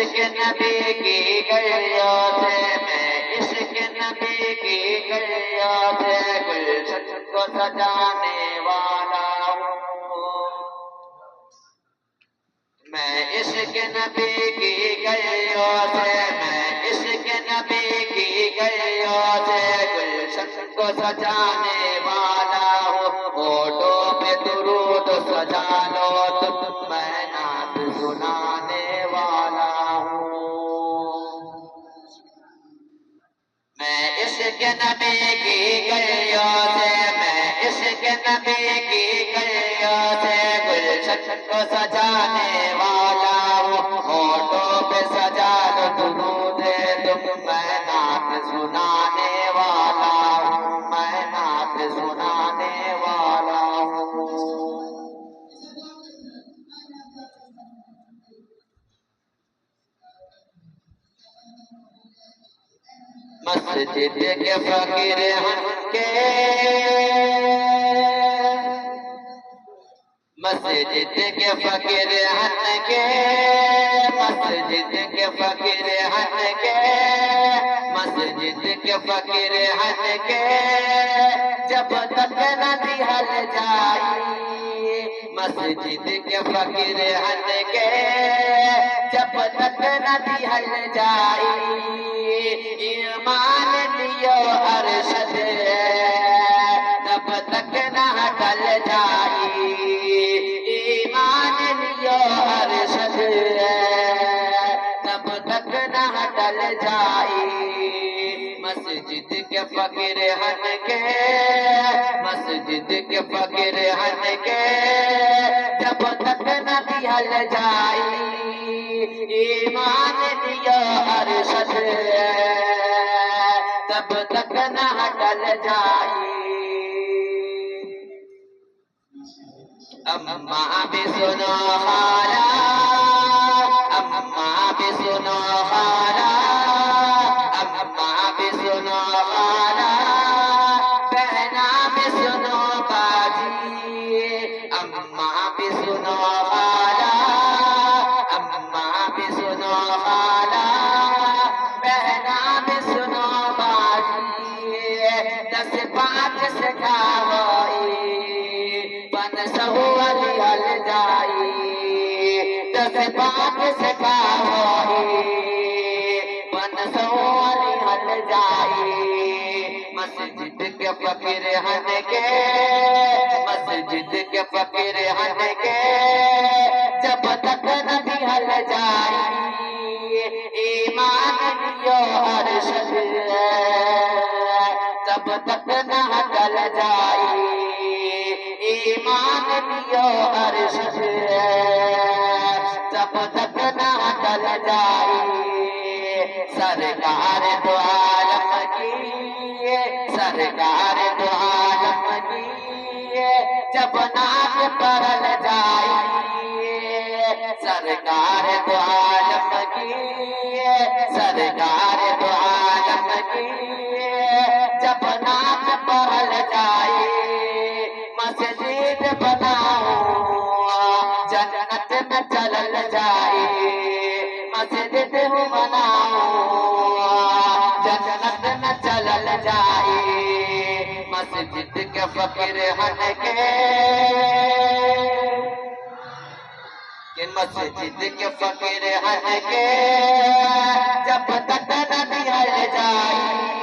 عشق نبی کی گلیا سے میں عشق نبی کی گلیا سے گلشن کو سجانے والا ہوں میں عشق نبی کی گلیا سے میں عشق نبی کی گلیا سے گلشن کو سجانے والا ہوں ہونٹوں پہ درود سجا لو تم میں نعت سنانے والا ہوں میں عشق نبی کی گلیا سے میں عشق نبی کی گلیا سے گلشن کو سجانے والا ہوں ہونٹوں پہ سجا لو درود تم میں نعت سنانے والا ہوں میں نعت سنانے والا ہوں مسجد کے فقیر ہن کے مسجد کے فقیر ہن کے مسجد کے فقیر ہن کے مسجد کے فقیر ہن کے جب تک نہ دہل جائی مسجد کے فقیر ہن کے جب تک نہ دہل جائی ایمان لیو ارشد تب تک نہ ٹل جائی ایمان لیو ارشد تب تک نہ ٹل جائی مسجد کے فقیر ہن کے مسجد کے فقیر ہن کے جب تک نہ دہل جائی ایمان لیو ارشد تب تک نہ ٹل جائی اماں بھی سنو خالہ اماں بھی سنو خالہ اماں بھی سنو خالہ بہنا بھی سنو باجی اماں بھی سنو خالہ اماں بھی سنو خالہ بہنا بھی سنو باجی 10-5 سکھاوئی بن سہولی ہل جائی 10-5 سکھاوئی بن سہولی ہل جائی مسجد کے فقیر ہن کے مسجد کے فقیر ہن کے جب تک نہ دہل جائی ایمان لیو ارشد تب تک نہ ٹل جائی ایمان لیو ارشد تب تک نہ ٹل جائی سرکار دو عالم کی سرکار دو عالم کی جب نعت پڑھ جائی سرکار دو عالم کی سرکار دو عالم کی جب نعت پڑھ جائی مسجد بناؤ جنت میں چلل جائی مسجد بناؤ جنت میں چلل جائی مسجد کے فقیر ہن کے مسجد کے فقیر ہن کے جب تک نہ دہل جائی